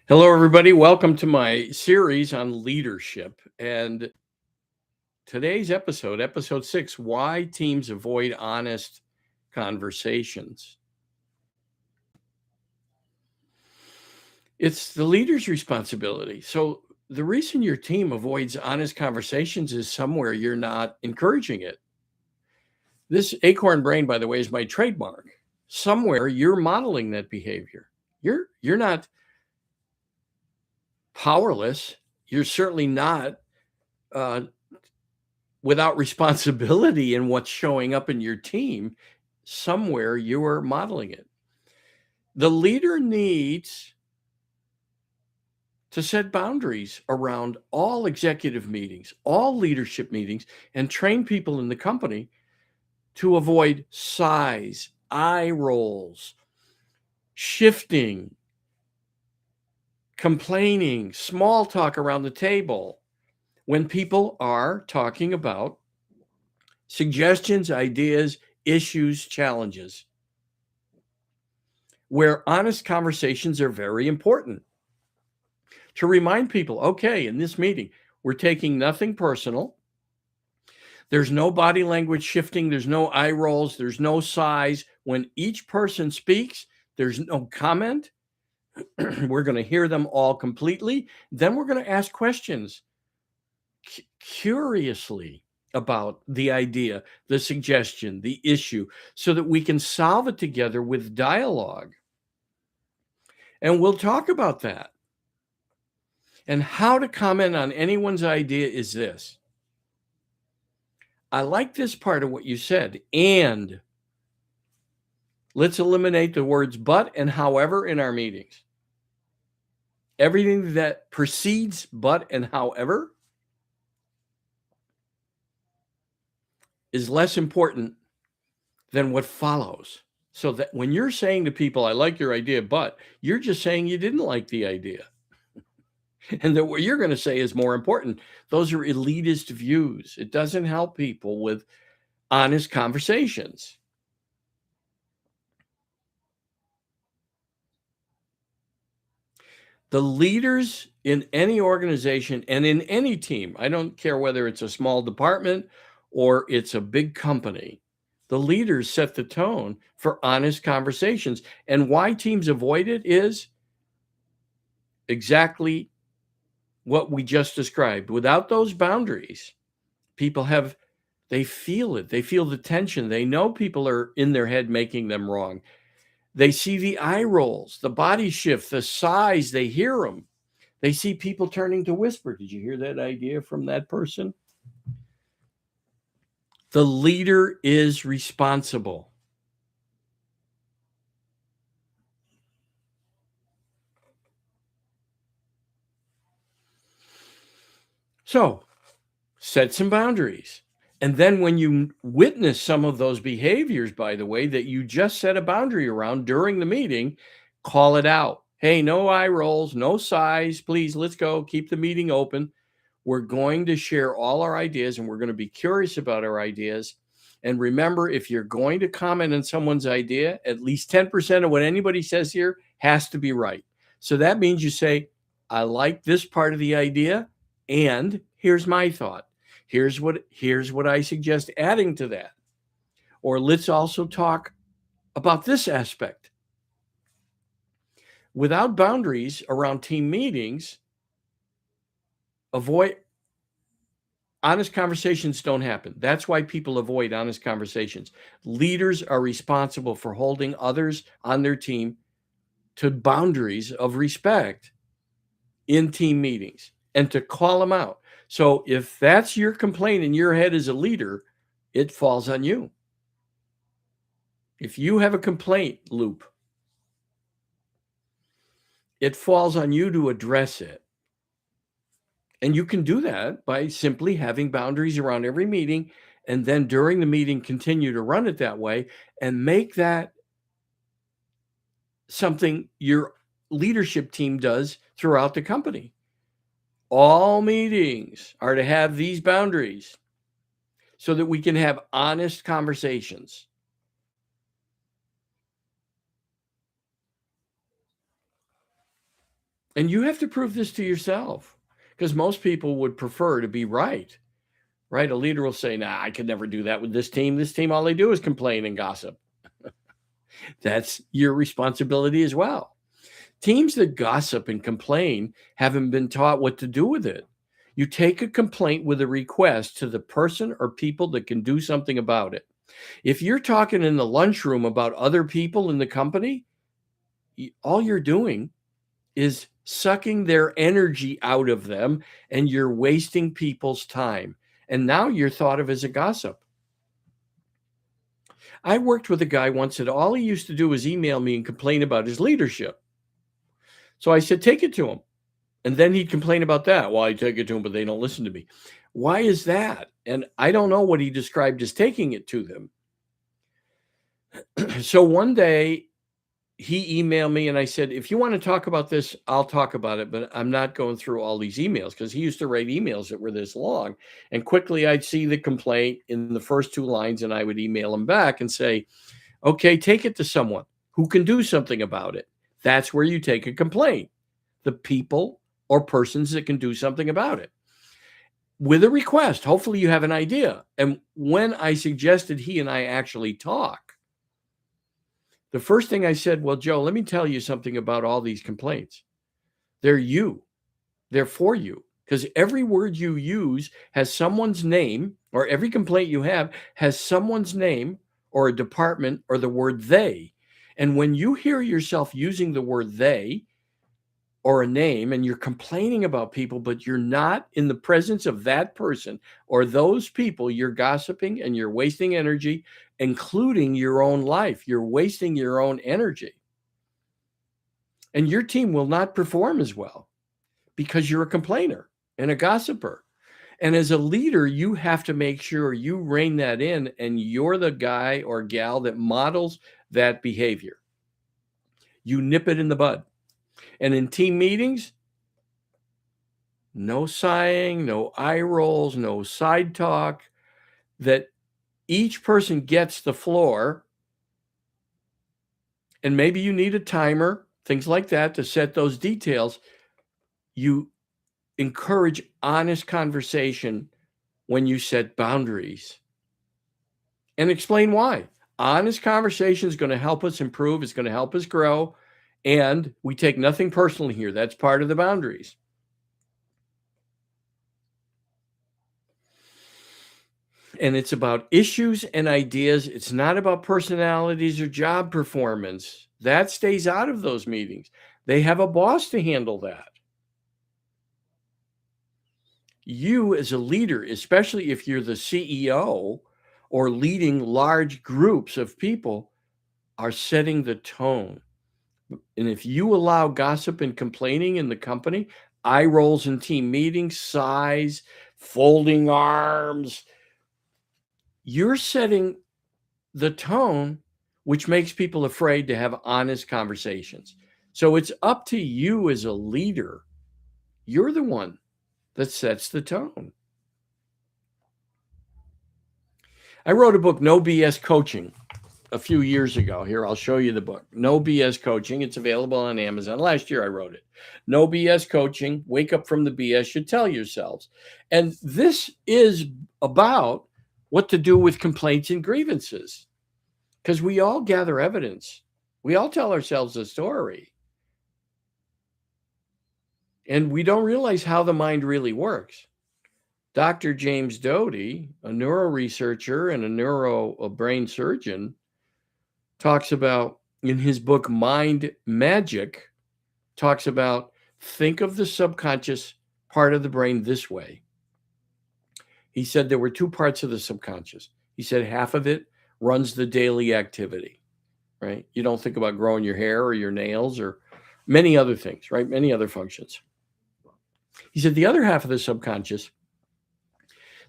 Hello, everybody. Welcome to my series on leadership. And today's episode, episode 6, Why Teams Avoid Honest Conversations. It's the leader's responsibility. So, the reason your team avoids honest conversations is somewhere you're not encouraging it. This acorn brain, by the way, is my trademark. Somewhere you're modeling that behavior. You're not powerless. You're certainly not uh, without responsibility in what's showing up in your team. Somewhere you are modeling it. The leader needs to set boundaries around all executive meetings, all leadership meetings, and train people in the company to avoid size, eye rolls, shifting, complaining, small talk around the table when people are talking about suggestions, ideas, issues, challenges, where honest conversations are very important. To remind people, okay, in this meeting, we're taking nothing personal. There's no body language shifting. There's no eye rolls. There's no sighs. When each person speaks, there's no comment. We're going to hear them all completely. Then we're going to ask questions curiously about the idea, the suggestion, the issue, so that we can solve it together with dialogue. And we'll talk about that. And how to comment on anyone's idea is this. I like this part of what you said. And let's eliminate the words but and however in our meetings. Everything that precedes but and however is less important than what follows. So that when you're saying to people, I like your idea, but you're just saying you didn't like the idea. And that what you're going to say is more important. Those are elitist views. It doesn't help people with honest conversations. The leaders in any organization and in any team, I don't care whether it's a small department or it's a big company, the leaders set the tone for honest conversations. And why teams avoid it is exactly what we just described. Without those boundaries, they feel it. They feel the tension. They know people are in their head making them wrong. They see the eye rolls, the body shift, the sighs. They hear them. They see people turning to whisper. Did you hear that idea from that person? The leader is responsible. So set some boundaries. And then when you witness some of those behaviors, by the way, that you just set a boundary around during the meeting, call it out. Hey, no eye rolls, no sighs. Please, let's go. Keep the meeting open. We're going to share all our ideas and we're going to be curious about our ideas. And remember, if you're going to comment on someone's idea, at least 10% of what anybody says here has to be right. So that means you say, I like this part of the idea, and here's my thought. Here's what I suggest adding to that. Or let's also talk about this aspect. Without boundaries around team meetings, honest conversations don't happen. That's why people avoid honest conversations. Leaders are responsible for holding others on their team to boundaries of respect in team meetings and to call them out. So if that's your complaint in your head as a leader, it falls on you. If you have a complaint loop, it falls on you to address it. And you can do that by simply having boundaries around every meeting, and then during the meeting, continue to run it that way and make that something your leadership team does throughout the company. All meetings are to have these boundaries so that we can have honest conversations. And you have to prove this to yourself, because most people would prefer to be right. Right? A leader will say, nah, I could never do that with this team. This team, all they do is complain and gossip. That's your responsibility as well. Teams that gossip and complain haven't been taught what to do with it. You take a complaint with a request to the person or people that can do something about it. If you're talking in the lunchroom about other people in the company, all you're doing is sucking their energy out of them, and you're wasting people's time. And now you're thought of as a gossip. I worked with a guy once that all he used to do was email me and complain about his leadership. So I said, take it to him. And then he'd complain about that. Well, I take it to him, but they don't listen to me. Why is that? And I don't know what he described as taking it to them. So one day he emailed me and I said, if you want to talk about this, I'll talk about it, but I'm not going through all these emails, because he used to write emails that were this long. And quickly I'd see the complaint in the first 2 lines and I would email him back and say, okay, take it to someone who can do something about it. That's where you take a complaint, the people or persons that can do something about it, with a request. Hopefully you have an idea. And when I suggested he and I actually talk, the first thing I said, well, Joe, let me tell you something about all these complaints. They're you. They're for you. Because every word you use has someone's name, or every complaint you have has someone's name or a department or the word they. And when you hear yourself using the word they or a name and you're complaining about people, but you're not in the presence of that person or those people, you're gossiping and you're wasting energy, including your own life. You're wasting your own energy. And your team will not perform as well because you're a complainer and a gossiper. And as a leader, you have to make sure you rein that in, and you're the guy or gal that models that behavior. You nip it in the bud. And in team meetings, no sighing, no eye rolls, no side talk, that each person gets the floor. And maybe you need a timer, things like that, to set those details. You encourage honest conversation when you set boundaries, and explain why. Honest conversation is going to help us improve. It's going to help us grow. And we take nothing personally here. That's part of the boundaries. And it's about issues and ideas. It's not about personalities or job performance. That stays out of those meetings. They have a boss to handle that. You as a leader, especially if you're the CEO or leading large groups of people, are setting the tone. And if you allow gossip and complaining in the company, eye rolls in team meetings, sighs, folding arms, you're setting the tone, which makes people afraid to have honest conversations. So it's up to you as a leader. You're the one that sets the tone. I wrote a book, No BS Coaching, a few years ago. Here, I'll show you the book, No BS Coaching. It's available on Amazon. Last year I wrote it. No BS Coaching, Wake Up from the BS You Tell Yourselves. And this is about what to do with complaints and grievances, because we all gather evidence. We all tell ourselves a story. And we don't realize how the mind really works. Dr. James Doty, a neuroresearcher and a brain surgeon, talks about, in his book, Mind Magic, talks about, think of the subconscious part of the brain this way. He said there were 2 parts of the subconscious. He said half of it runs the daily activity, right? You don't think about growing your hair or your nails or many other things, right? Many other functions. He said the other half of the subconscious,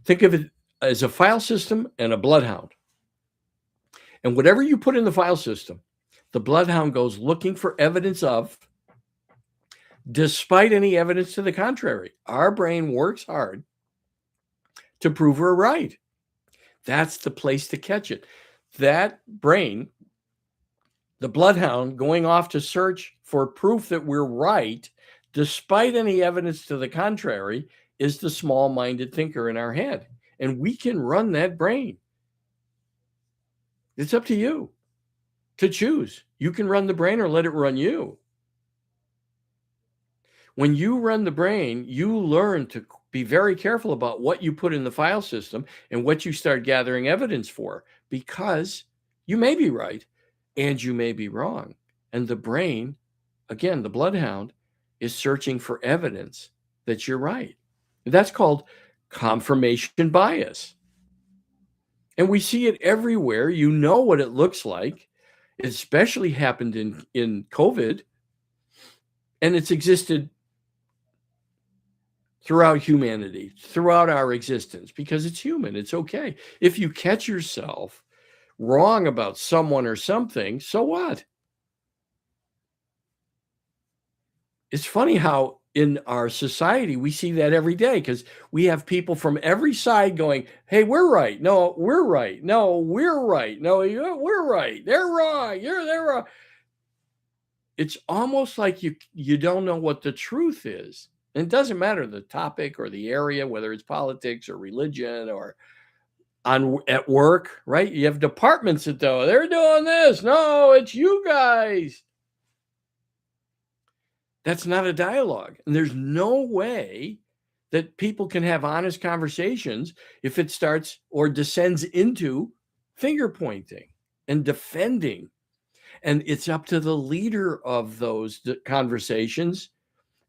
think of it as a file system and a bloodhound. And whatever you put in the file system, the bloodhound goes looking for evidence of, despite any evidence to the contrary. Our brain works hard to prove we're right. That's the place to catch it. That brain, the bloodhound, going off to search for proof that we're right, despite any evidence to the contrary, is the small-minded thinker in our head. And we can run that brain. It's up to you to choose. You can run the brain or let it run you. When you run the brain, you learn to be very careful about what you put in the file system and what you start gathering evidence for, because you may be right and you may be wrong. And the brain, again, the bloodhound, is searching for evidence that you're right. That's called confirmation bias. And we see it everywhere. You know what it looks like. It especially happened in COVID, and it's existed throughout humanity, throughout our existence, because it's human. It's okay. If you catch yourself wrong about someone or something, so what? It's funny how in our society we see that every day, because we have people from every side going, hey, we're right. No, we're right. No, we're right. No, we're right. They're wrong. They're wrong. It's almost like you don't know what the truth is. And it doesn't matter the topic or the area, whether it's politics or religion or at work, right? You have departments that though they're doing this. No, it's you guys. That's not a dialogue. And there's no way that people can have honest conversations if it starts or descends into finger pointing and defending. And it's up to the leader of those conversations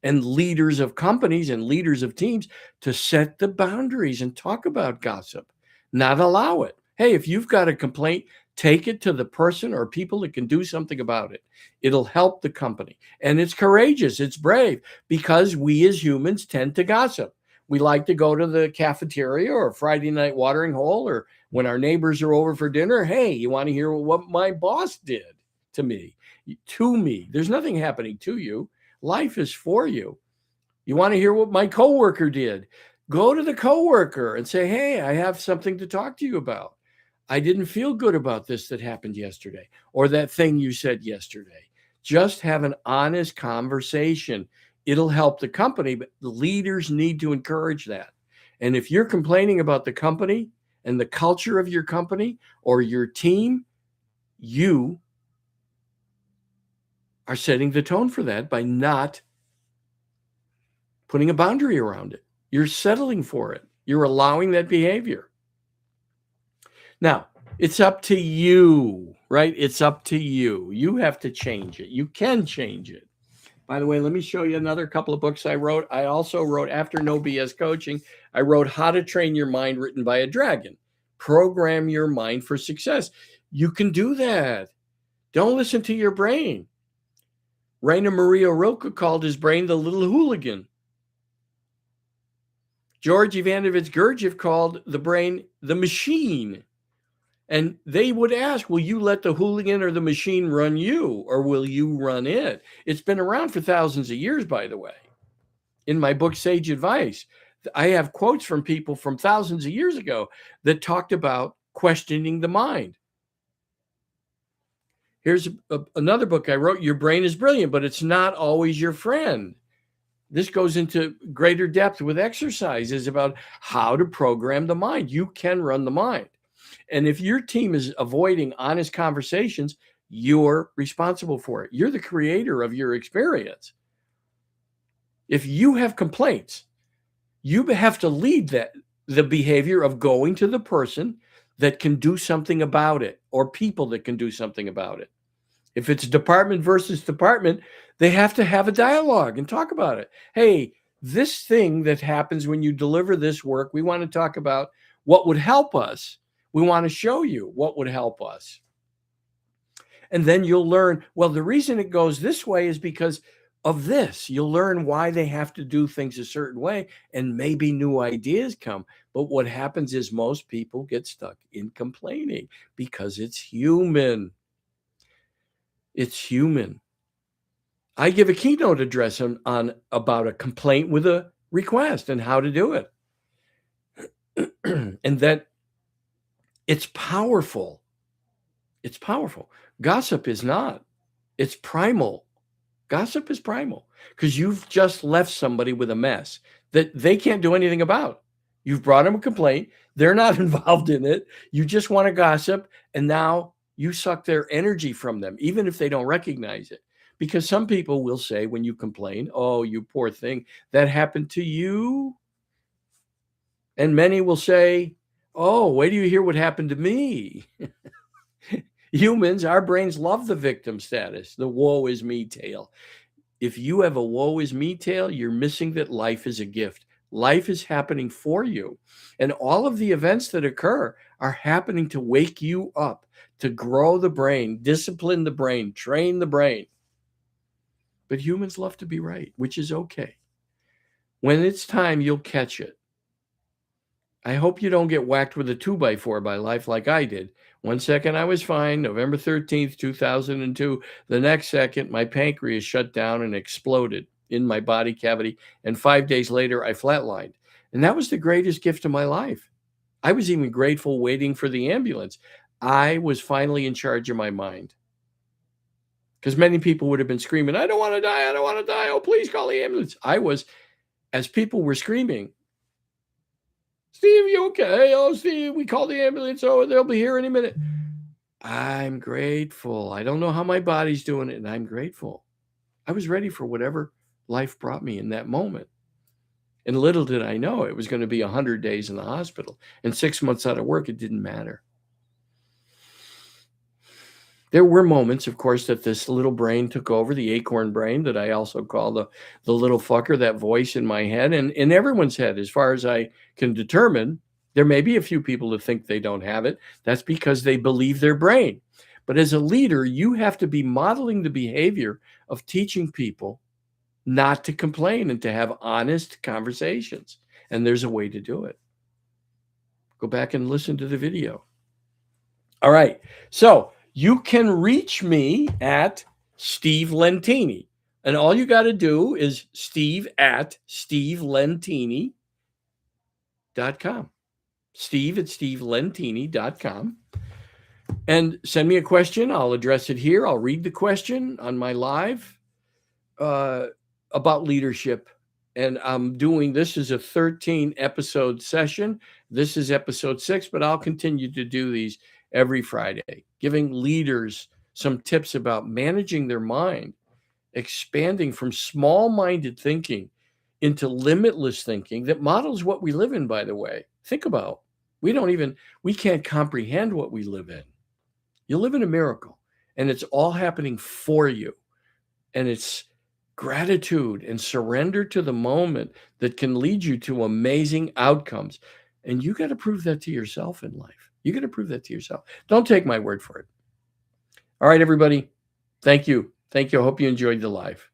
and leaders of companies and leaders of teams to set the boundaries and talk about gossip, not allow it. Hey, if you've got a complaint, take it to the person or people that can do something about it. It'll help the company. And it's courageous, it's brave, because we as humans tend to gossip. We like to go to the cafeteria or Friday night watering hole, or when our neighbors are over for dinner, hey, you want to hear what my boss did to me? To me. There's nothing happening to you. Life is for you. You want to hear what my coworker did? Go to the coworker and say, hey, I have something to talk to you about. I didn't feel good about this that happened yesterday, or that thing you said yesterday. Just have an honest conversation. It'll help the company, but the leaders need to encourage that. And if you're complaining about the company and the culture of your company or your team, you are setting the tone for that by not putting a boundary around it. You're settling for it. You're allowing that behavior. Now, it's up to you, right? It's up to you. You have to change it. You can change it. By the way, let me show you another couple of books I wrote. I also wrote, after No BS Coaching, I wrote How to Train Your Mind, written by a dragon. Program your mind for success. You can do that. Don't listen to your brain. Rainer Maria Rilke called his brain the little hooligan. George Ivanovich Gurdjieff called the brain the machine. And they would ask, will you let the hooligan or the machine run you, or will you run it? It's been around for thousands of years, by the way. In my book, Sage Advice, I have quotes from people from thousands of years ago that talked about questioning the mind. Here's another book I wrote, Your Brain is Brilliant, but It's Not Always Your Friend. This goes into greater depth with exercises about how to program the mind. You can run the mind. And if your team is avoiding honest conversations, you're responsible for it. You're the creator of your experience. If you have complaints, you have to lead the behavior of going to the person that can do something about it, or people that can do something about it. If it's department versus department, they have to have a dialogue and talk about it. Hey, this thing that happens when you deliver this work, we want to talk about what would help us. We want to show you what would help us. And then you'll learn, well, the reason it goes this way is because of this. You'll learn why they have to do things a certain way, and maybe new ideas come. But what happens is most people get stuck in complaining because it's human. It's human. I give a keynote address on about a complaint with a request and how to do it. And that it's powerful. It's powerful. Gossip is not. It's primal. Gossip is primal because you've just left somebody with a mess that they can't do anything about. You've brought them a complaint. They're not involved in it. You just want to gossip. And now you suck their energy from them, even if they don't recognize it. Because some people will say when you complain, oh, you poor thing, that happened to you. And many will say, oh, wait till you hear what happened to me. Humans, our brains love the victim status, the woe is me tale. If you have a woe is me tale, you're missing that life is a gift. Life is happening for you. And all of the events that occur are happening to wake you up, to grow the brain, discipline the brain, train the brain. But humans love to be right, which is okay. When it's time, you'll catch it. I hope you don't get whacked with a 2x4 by life like I did. 1 second I was fine, November 13th, 2002. The next second, my pancreas shut down and exploded in my body cavity. And 5 days later, I flatlined. And that was the greatest gift of my life. I was even grateful waiting for the ambulance. I was finally in charge of my mind. Because many people would have been screaming, I don't want to die. I don't want to die. Oh, please call the ambulance. I was, as people were screaming, Steve, you okay? Oh, Steve, we called the ambulance. Oh, they'll be here any minute. I'm grateful. I don't know how my body's doing it, and I'm grateful. I was ready for whatever life brought me in that moment. And little did I know it was going to be 100 days in the hospital and 6 months out of work. It didn't matter. There were moments, of course, that this little brain took over, the acorn brain that I also call the little fucker, that voice in my head and in everyone's head, as far as I can determine. There may be a few people who think they don't have it. That's because they believe their brain. But as a leader, you have to be modeling the behavior of teaching people not to complain and to have honest conversations. And there's a way to do it. Go back and listen to the video. All right. So you can reach me at Steve Lentini. And all you got to do is steve@stevelentini.com. steve@stevelentini.com. And send me a question. I'll address it here. I'll read the question on my live about leadership. And I'm doing this as a 13 episode session. This is episode 6, but I'll continue to do these every Friday, giving leaders some tips about managing their mind, expanding from small-minded thinking into limitless thinking that models what we live in, by the way. Think about, we can't comprehend what we live in. You live in a miracle, and it's all happening for you. And it's gratitude and surrender to the moment that can lead you to amazing outcomes. And you got to prove that to yourself in life. You got to prove that to yourself. Don't take my word for it. All right, everybody. Thank you. Thank you. I hope you enjoyed the live.